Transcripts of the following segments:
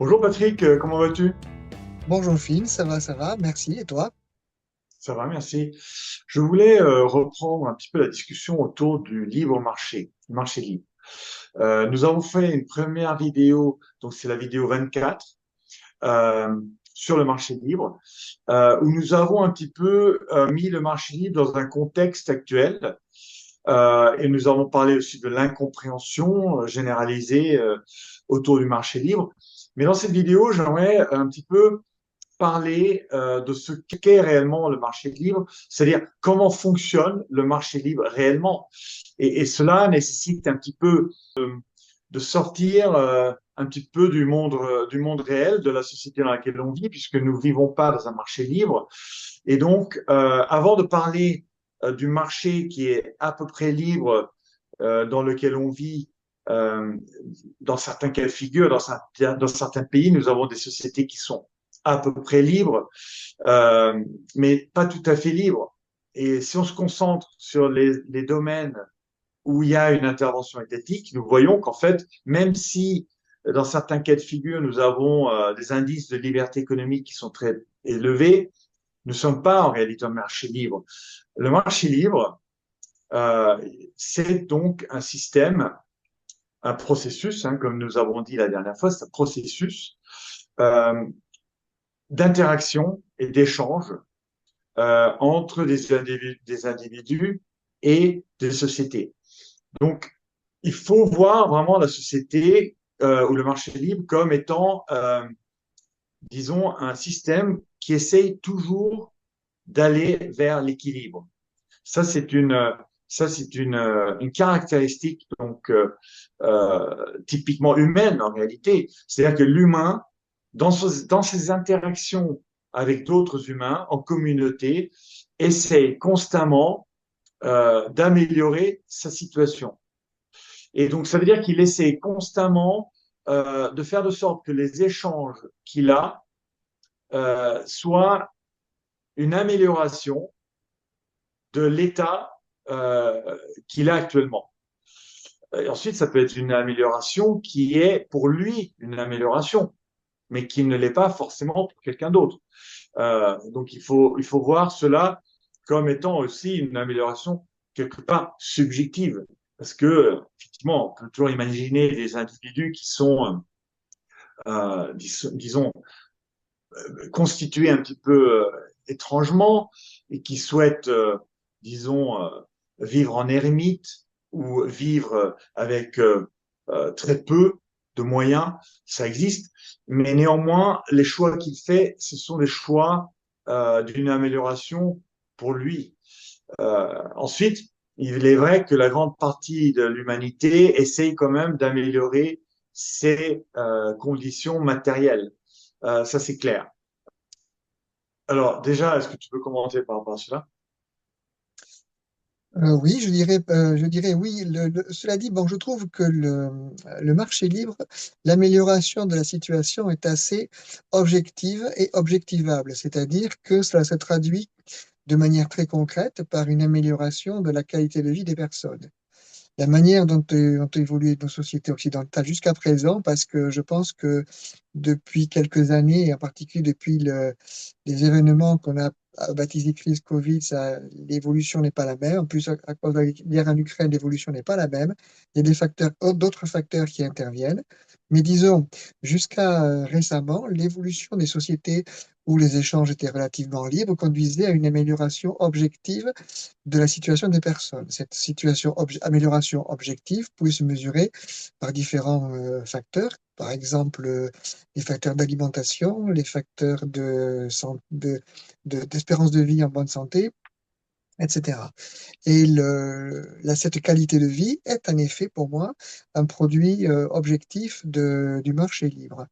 Bonjour Patrick, comment vas-tu? Bonjour Phil, ça va, merci. Et toi? Ça va, merci. Je voulais reprendre un petit peu la discussion autour du libre marché, du marché libre. Nous avons fait une première vidéo, donc c'est la vidéo 24, euh, sur le marché libre, où nous avons un petit peu mis le marché libre dans un contexte actuel, et nous avons parlé aussi de l'incompréhension généralisée autour du marché libre. Mais dans cette vidéo, j'aimerais un petit peu parler de ce qu'est réellement le marché libre, c'est-à-dire comment fonctionne le marché libre réellement. Et cela nécessite un petit peu de sortir un petit peu du monde réel, de la société dans laquelle on vit, puisque nous ne vivons pas dans un marché libre. Et donc, avant de parler du marché qui est à peu près libre dans lequel on vit, euh, dans certains cas de figure, dans certains pays, nous avons des sociétés qui sont à peu près libres, euh, mais pas tout à fait libres. Et si on se concentre sur les domaines où il y a une intervention étatique, nous voyons qu'en fait, même si dans certains cas de figure, nous avons des indices de liberté économique qui sont très élevés, nous ne sommes pas en réalité un marché libre. Le marché libre, euh, c'est donc un système, un processus, hein, comme nous avons dit la dernière fois, c'est un processus euh, d'interaction et d'échange entre des individus et des sociétés. Donc, il faut voir vraiment la société ou le marché libre comme étant, disons, un système qui essaye toujours d'aller vers l'équilibre. Ça, c'est une caractéristique donc typiquement humaine en réalité. C'est-à-dire que l'humain, dans ses interactions avec d'autres humains en communauté, essaie constamment d'améliorer sa situation. Et donc, ça veut dire qu'il essaie constamment de faire de sorte que les échanges qu'il a soient une amélioration de l'état qu'il a actuellement. Et ensuite, ça peut être une amélioration qui est pour lui une amélioration, mais qui ne l'est pas forcément pour quelqu'un d'autre. Donc, il faut voir cela comme étant aussi une amélioration quelque part subjective. Parce que, effectivement, on peut toujours imaginer des individus qui sont, disons, constitués un petit peu étrangement et qui souhaitent, disons, vivre en ermite ou vivre avec très peu de moyens, ça existe. Mais néanmoins, les choix qu'il fait, ce sont des choix d'une amélioration pour lui. Ensuite, il est vrai que la grande partie de l'humanité essaye quand même d'améliorer ses conditions matérielles. Ça, c'est clair. Alors, déjà, est-ce que tu peux commenter par rapport à cela? Oui, je dirais oui. Cela dit, bon, je trouve que le marché libre, l'amélioration de la situation est assez objective et objectivable, c'est-à-dire que cela se traduit de manière très concrète par une amélioration de la qualité de vie des personnes. La manière dont évolué nos sociétés occidentales jusqu'à présent, parce que je pense que depuis quelques années, et en particulier depuis les événements qu'on a baptisés crise Covid, l'évolution n'est pas la même. En plus, à cause de la guerre en Ukraine, l'évolution n'est pas la même. Il y a des facteurs, d'autres facteurs qui interviennent. Mais disons, jusqu'à récemment, l'évolution des sociétés où les échanges étaient relativement libres conduisait à une amélioration objective de la situation des personnes. Cette amélioration objective pouvait se mesurer par différents facteurs, par exemple les facteurs d'alimentation, les facteurs d'espérance de vie en bonne santé, etc. Et cette qualité de vie est en effet pour moi un produit objectif du marché libre.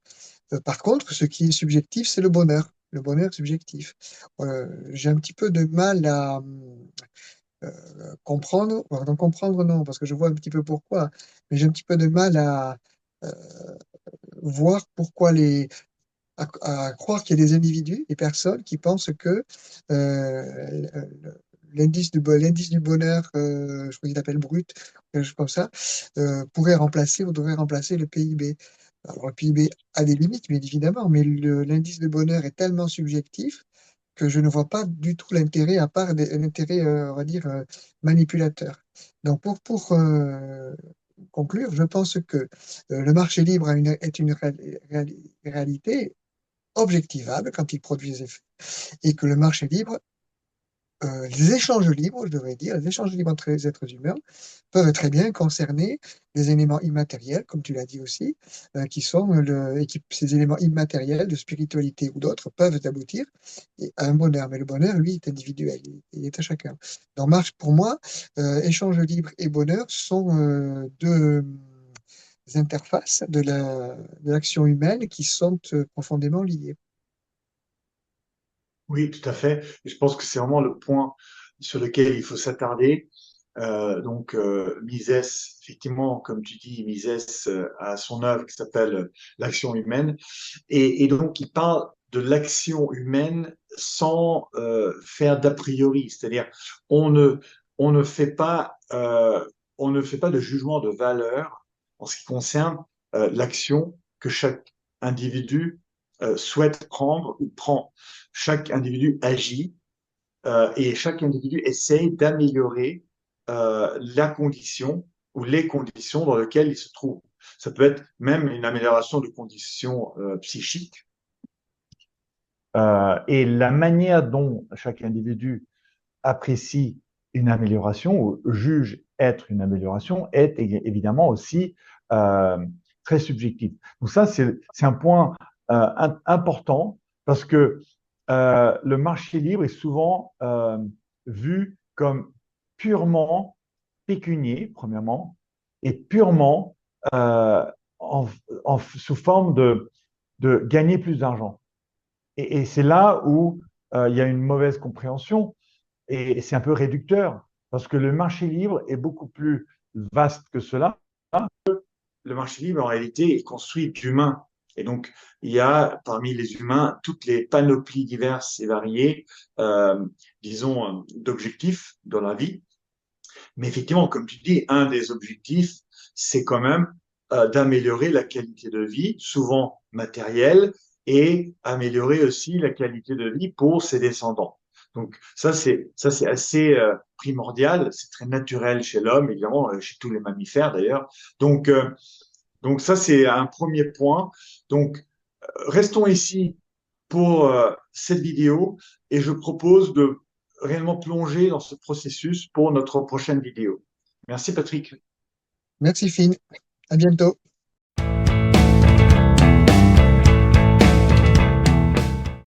Par contre, ce qui est subjectif, c'est le bonheur subjectif. J'ai un petit peu de mal à comprendre, non comprendre non, parce que je vois un petit peu pourquoi, mais j'ai un petit peu de mal à euh, voir pourquoi à croire qu'il y a des individus, des personnes qui pensent que euh, l'indice du bonheur, je crois qu'il appelle brut, quelque chose comme ça, pourrait remplacer ou devrait remplacer le PIB. Alors, le PIB a des limites, bien évidemment, mais l'indice de bonheur est tellement subjectif que je ne vois pas du tout l'intérêt, à part l'intérêt, on va dire, manipulateur. Donc, pour conclure, je pense que le marché libre est une réalité objectivable quand il produit des effets, et que le marché libre, les échanges libres, je devrais dire, les échanges libres entre les êtres humains peuvent très bien concerner des éléments immatériels, comme tu l'as dit aussi, qui sont ces éléments immatériels de spiritualité ou d'autres peuvent aboutir à un bonheur. Mais le bonheur, lui, est individuel, il est à chacun. Donc, pour moi, échange libre et bonheur sont deux interfaces de l'action humaine qui sont profondément liées. Oui, tout à fait. Et je pense que c'est vraiment le point sur lequel il faut s'attarder. Mises, effectivement, comme tu dis, Mises a son œuvre qui s'appelle L'action humaine. Et donc, il parle de l'action humaine sans faire d'a priori. C'est-à-dire, on ne, on ne fait pas, on ne fait pas de jugement de valeur en ce qui concerne l'action que chaque individu souhaite prendre ou prend. Chaque individu agit et chaque individu essaye d'améliorer la condition ou les conditions dans lesquelles il se trouve. Ça peut être même une amélioration de conditions psychiques. Et la manière dont chaque individu apprécie une amélioration ou juge être une amélioration est évidemment aussi euh, très subjectif. Donc ça, c'est un point important parce que le marché libre est souvent vu comme purement pécunier, premièrement, et purement euh, en, sous forme de gagner plus d'argent. Et c'est là où il y a une mauvaise compréhension et c'est un peu réducteur parce que le marché libre est beaucoup plus vaste que cela. Le marché libre, en réalité, est construit d'humains. Et donc, il y a parmi les humains toutes les panoplies diverses et variées, euh, disons, d'objectifs dans la vie. Mais effectivement, comme tu dis, un des objectifs, c'est quand même d'améliorer la qualité de vie, souvent matérielle, et améliorer aussi la qualité de vie pour ses descendants. Donc ça c'est assez primordial, c'est très naturel chez l'homme, évidemment, chez tous les mammifères d'ailleurs. Donc donc ça c'est un premier point. Donc restons ici pour cette vidéo et je propose de réellement plonger dans ce processus pour notre prochaine vidéo. Merci Patrick. Merci, Finn. À bientôt.